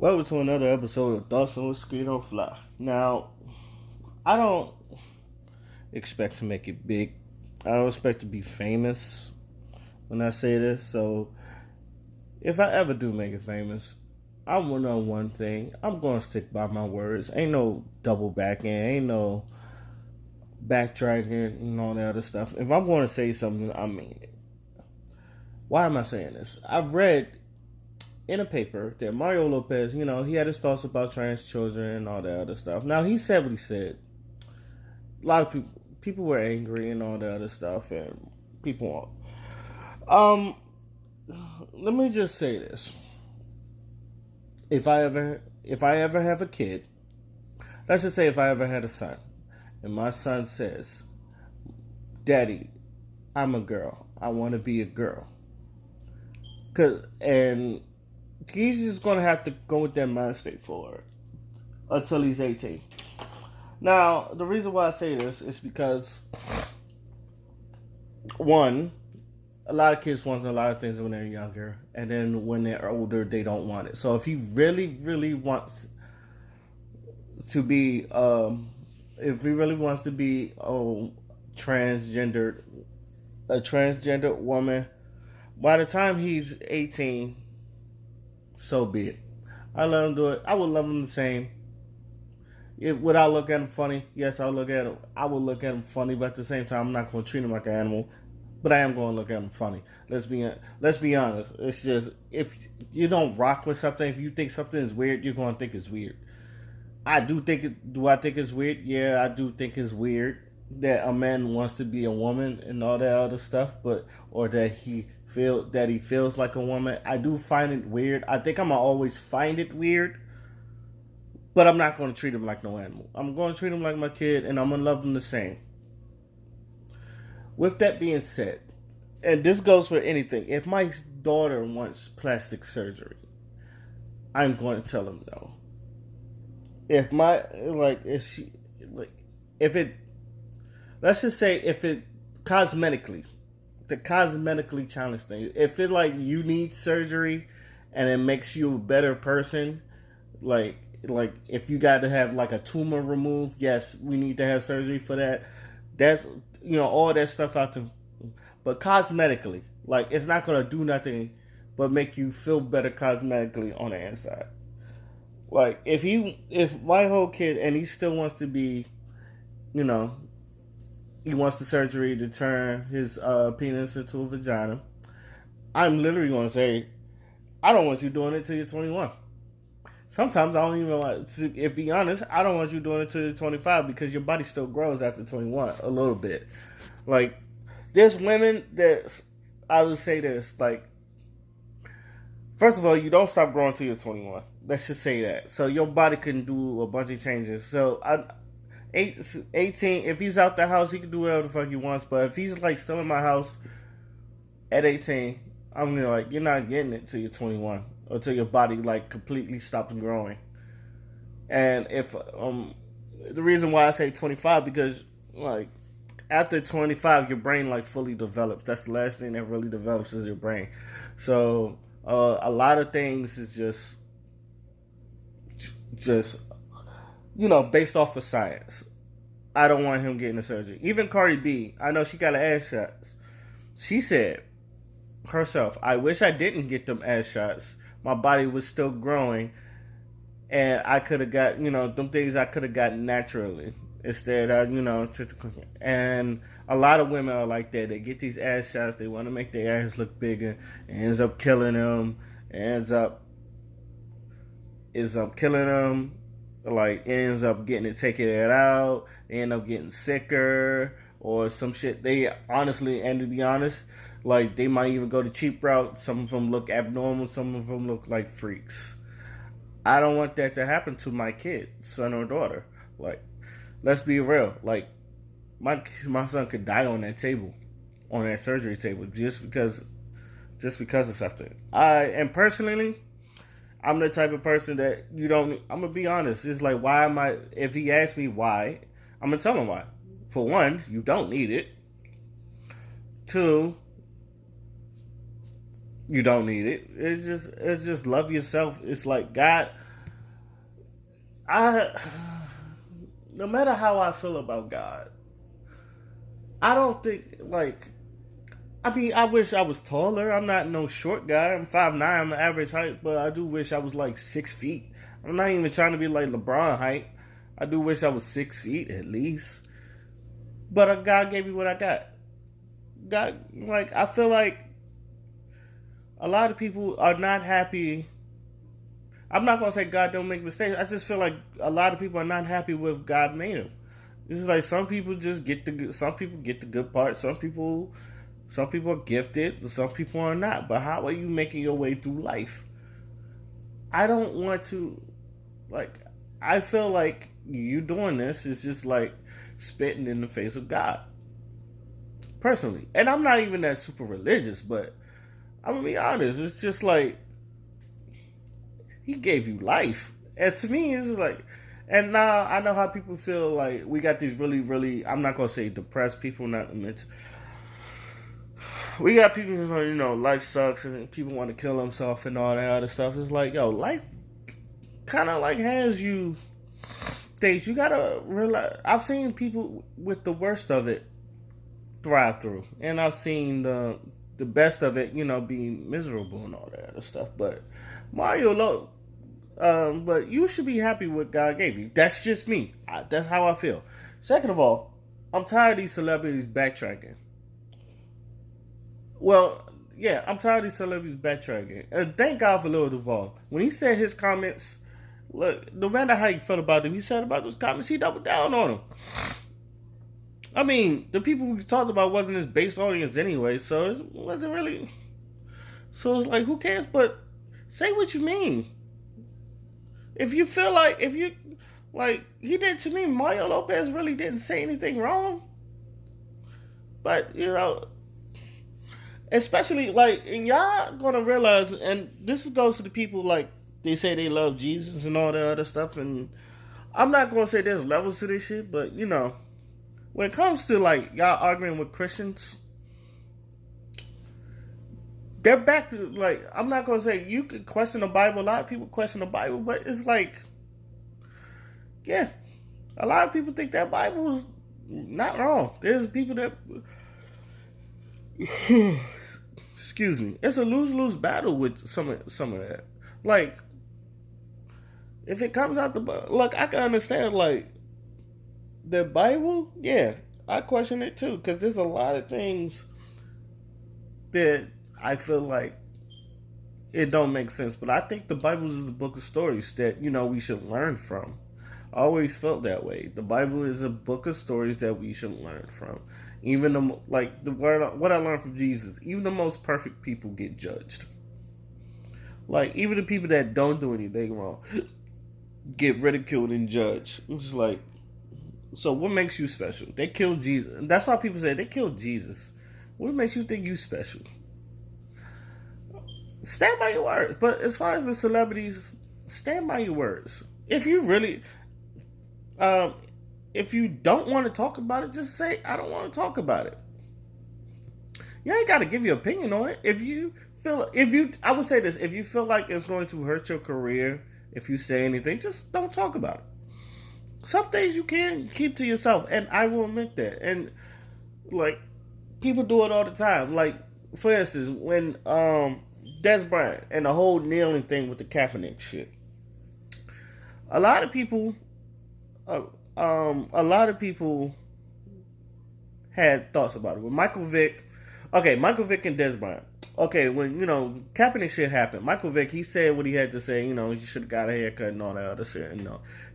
Welcome to another episode of Thoughts on Whiskey Don't Fly. Now, I don't expect to make it big. I don't expect to be famous when I say this. So, if I ever do make it famous, I will know one thing. I'm going to stick by my words. Ain't no double backing. Ain't no backtracking and all that other stuff. If I'm going to say something, I mean it. Why am I saying this? I've read in a paper that Mario Lopez, he had his thoughts about trans children and all that other stuff. Now he said what he said. A lot of people were angry and all that other stuff, and people. Um, Let me just say this: if I ever have a kid, let's just say if I ever had a son, and my son says, "Daddy, I'm a girl. I want to be a girl," and he's just gonna have to go with that mind state for it until he's 18. Now, the reason why I say this is because one, a lot of kids want a lot of things when they're younger, and then when they're older, they don't want it. So if he really, really wants to be, if he really wants to be transgendered, a transgendered woman, by the time he's 18, so be it. I let him do it. I would love him the same. Would I look at him funny? Yes, I'll look at him. I would look at him funny, but at the same time, I'm not going to treat him like an animal. But I am going to look at him funny. Let's be honest. It's just if you don't rock with something, if you think something is weird, you're going to think it's weird. I do think it. Do I think it's weird? Yeah, I do think it's weird that a man wants to be a woman and all that other stuff, or that he feels like a woman. I do find it weird. I think I'm gonna always find it weird, but I'm not going to treat him like no animal. I'm going to treat him like my kid, and I'm going to love him the same. With that being said, and this goes for anything, if my daughter wants plastic surgery, I'm going to tell him no. If my, like, if she, like, if it, let's just say if it cosmetically, the cosmetically challenged thing, if it, like, you need surgery and it makes you a better person, like if you got to have like a tumor removed, yes, we need to have surgery for that. That's all that stuff out to, but cosmetically, like it's not gonna do nothing but make you feel better cosmetically on the inside. Like if my whole kid and he still wants to be, you know, he wants the surgery to turn his penis into a vagina, I'm literally gonna say, I don't want you doing it till you're 21. Sometimes I don't even want to be honest, I don't want you doing it till you're 25 because your body still grows after 21 a little bit. Like, there's women that, I would say this, like, first of all, you don't stop growing till you're 21. Let's just say that. So your body can do a bunch of changes. So, 18, if he's out the house, he can do whatever the fuck he wants. But if he's, like, still in my house at 18, I'm gonna like, you're not getting it till you're 21. Until your body like completely stops growing. And if the reason why I say 25 because like after 25 your brain like fully develops. That's the last thing that really develops is your brain. So a lot of things is just based off of science. I don't want him getting a surgery. Even Cardi B, I know she got an ass shots. She said herself, I wish I didn't get them ass shots. My body was still growing, and I could have got, them things I could have gotten naturally. Instead, and a lot of women are like that. They get these ass shots. They want to make their ass look bigger. It ends up killing them. Ends up killing them. Like, ends up getting it taken it out. They end up getting sicker or some shit. They honestly, and to be honest, like, they might even go the cheap route. Some of them look abnormal. Some of them look like freaks. I don't want that to happen to my kid, son or daughter. Like, let's be real. Like, my son could die on that table, on that surgery table, just because of something. And personally, I'm the type of person that I'm gonna be honest. It's like, why am I? If he asks me why, I'm gonna tell him why. For one, you don't need it. Two, you don't need it. It's just love yourself. It's like God I, no matter how I feel about God, I don't think like. I mean, I wish I was taller. I'm not no short guy. I'm 5'9". I'm an average height, but I do wish I was like 6 feet. I'm not even trying to be like LeBron height. I do wish I was 6 feet at least. But God gave me what I got. God, like I feel like a lot of people are not happy. I'm not gonna say God don't make mistakes. I just feel like a lot of people are not happy with God made them. It's like some people just get the good. Some people get the good part. Some people are gifted. Some people are not. But how are you making your way through life? I don't want to, like. I feel like you doing this is just like spitting in the face of God. Personally, and I'm not even that super religious, but I'm gonna be honest. It's just like He gave you life, and to me, it's like. And now I know how people feel like we got these really, really. I'm not gonna say depressed people. Not we got people who are, life sucks and people want to kill themselves and all that other stuff. It's like, yo, life kind of like has you things you gotta realize. I've seen people with the worst of it thrive through, and I've seen the best of it, being miserable and all that other stuff. But Mario Lo, but you should be happy with what God gave you. That's just me. That's how I feel. Second of all, I'm tired of these celebrities backtracking. Well, yeah, I'm tired of these celebrities backtracking. And thank God for Lil Duval. When he said his comments, look, no matter how you felt about them, he said about those comments, he doubled down on them. I mean, the people we talked about wasn't his base audience anyway, so it wasn't really. So it's like, who cares? But say what you mean. If you feel like, he did to me, Mario Lopez really didn't say anything wrong. But, especially, and y'all gonna realize, and this goes to the people, they say they love Jesus and all that other stuff, and I'm not gonna say there's levels to this shit, but, when it comes to, y'all arguing with Christians, they're back to, I'm not gonna say you could question the Bible. A lot of people question the Bible, but it's yeah, a lot of people think that Bible is not wrong. There's people that excuse me, it's a lose-lose battle with some of that. If it comes out I can understand, the Bible, yeah, I question it too, because there's a lot of things that I feel like it don't make sense. But I think the Bible is a book of stories that, we should learn from. I always felt that way. The Bible is a book of stories that we should learn from. Even what I learned from Jesus, even the most perfect people get judged. Even the people that don't do anything wrong get ridiculed and judged. It's just so what makes you special? They killed Jesus. That's why people say they killed Jesus. What makes you think you special? Stand by your words. But as far as with celebrities, stand by your words. If you really, if you don't want to talk about it, just say, I don't want to talk about it. You ain't got to give your opinion on it. I would say this, if you feel like it's going to hurt your career, if you say anything, just don't talk about it. Some things you can keep to yourself, and I will admit that. And, people do it all the time. For instance, when, Des Bryant and the whole kneeling thing with the Kaepernick shit. A lot of people had thoughts about it. With Michael Vick and Des Bryant. Okay, when, Kaepernick shit happened, Michael Vick, he said what he had to say, you should have got a haircut and all that other shit,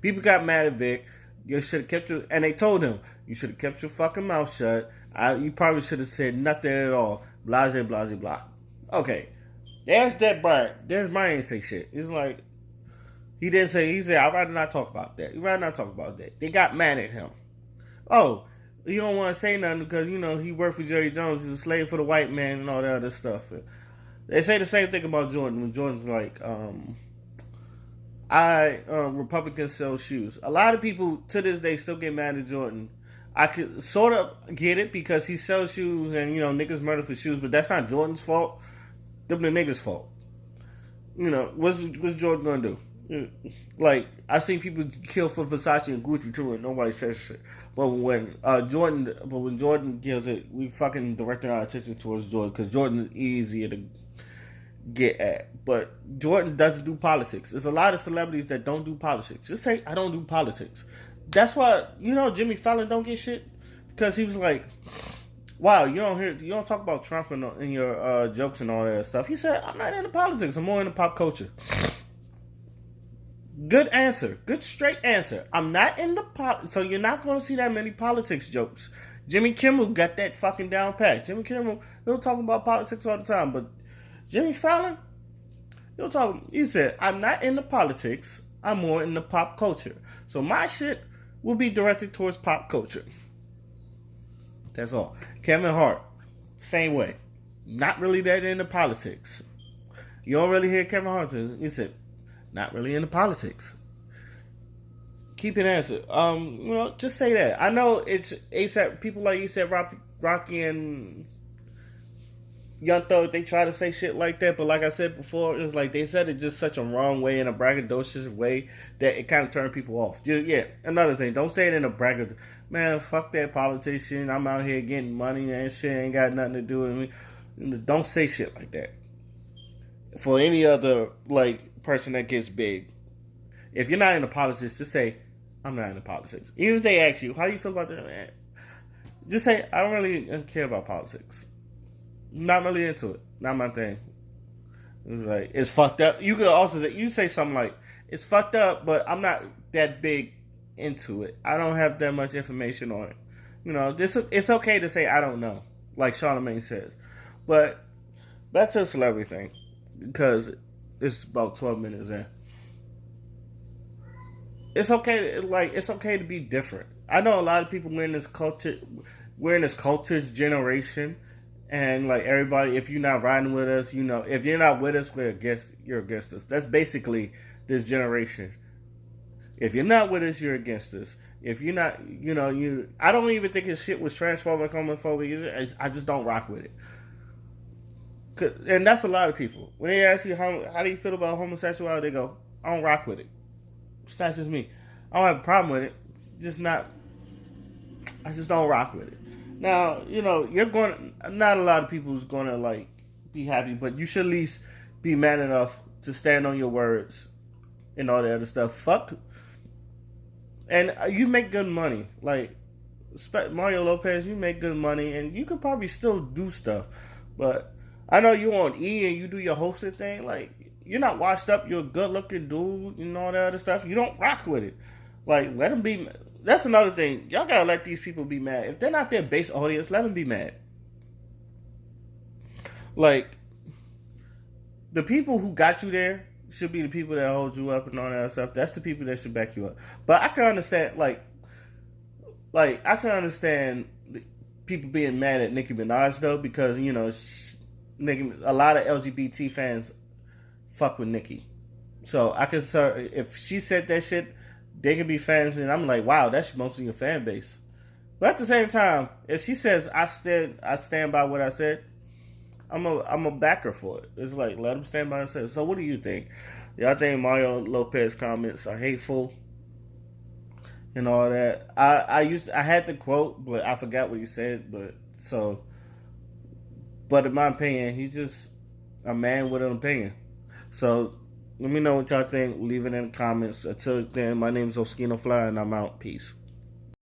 People got mad at Vick. You should have kept and they told him, you should have kept your fucking mouth shut. You probably should have said nothing at all. Blase, blase, blah. Okay. There's that Bryant. There's Bryant ain't say shit. It's he said, I'd rather not talk about that. He'd rather not talk about that. They got mad at him. Oh, you don't want to say nothing because, he worked for Jerry Jones. He's a slave for the white man and all that other stuff. They say the same thing about Jordan. When Jordan's Republicans sell shoes. A lot of people to this day still get mad at Jordan. I could sort of get it because he sells shoes and, niggas murder for shoes, but that's not Jordan's fault. Them the niggas' fault. What's Jordan gonna do? Like I seen people kill for Versace and Gucci too, and nobody says shit. But when Jordan gives it, we fucking directing our attention towards Jordan because Jordan is easier to get at. But Jordan doesn't do politics. There's a lot of celebrities that don't do politics. Just say I don't do politics. That's why Jimmy Fallon don't get shit because he was like, "Wow, you don't talk about Trump in your jokes and all that stuff." He said, "I'm not into politics. I'm more into pop culture." Good answer. Good straight answer. I'm not in the so you're not going to see that many politics jokes. Jimmy Kimmel got that fucking down pat. Jimmy Kimmel, he'll talk about politics all the time, but Jimmy Fallon, he said, I'm not into politics. I'm more into pop culture. So my shit will be directed towards pop culture. That's all. Kevin Hart, same way. Not really that into politics. You don't really hear Kevin Hart say, he said, not really into politics. Keep it answer. Just say that. I know it's ASAP. People like ASAP Rocky and Young Thug, they try to say shit like that, but like I said before, it was like they said it just such a wrong way, in a braggadocious way, that it kind of turned people off. Another thing, don't say it in a braggadocious. Man, fuck that politician. I'm out here getting money and shit ain't got nothing to do with me. Don't say shit like that. For any other person that gets big, if you're not into politics, just say I'm not into politics. Even if they ask you how do you feel about that, man, just say I don't really care about politics. Not really into it. Not my thing. Like it's fucked up. You could also say something like it's fucked up, but I'm not that big into it. I don't have that much information on it. It's okay to say I don't know, like Charlamagne says. But back to the celebrity thing, because it's about 12 minutes in. It's okay to be different. I know a lot of people we're in this culture's generation, and like everybody, if you're not riding with us, if you're not with us, you're against us. That's basically this generation. If you're not with us, you're against us. If you're not, I don't even think his shit was transphobic, homophobic. I just don't rock with it. And that's a lot of people. When they ask you how do you feel about homosexuality, they go, I don't rock with it. It's not just me. I don't have a problem with it. I just don't rock with it. Now, not a lot of people is going to be happy, but you should at least be man enough to stand on your words and all that other stuff. Fuck. And you make good money. Like, Mario Lopez, you make good money, and you could probably still do stuff. But I know you on E and you do your hosting thing. Like, you're not washed up. You're a good-looking dude and all that other stuff. You don't rock with it. Like, let them be. That's another thing. Y'all gotta let these people be mad. If they're not their base audience, let them be mad. Like, the people who got you there should be the people that hold you up and all that stuff. That's the people that should back you up. But I can understand, I can understand people being mad at Nicki Minaj though, because a lot of LGBT fans fuck with Nicki. So I can if she said that shit, they can be fans, and I'm like, wow, that's mostly your fan base. But at the same time, if she says I stand by what I said, I'm a backer for it. It's like, let them stand by what I said. So what do you think? Y'all think Mario Lopez comments are hateful and all that? I had the quote, but I forgot what he said. But in my opinion, he's just a man with an opinion. So let me know what y'all think. Leave it in the comments. Until then, my name is Oskino Fly, and I'm out. Peace.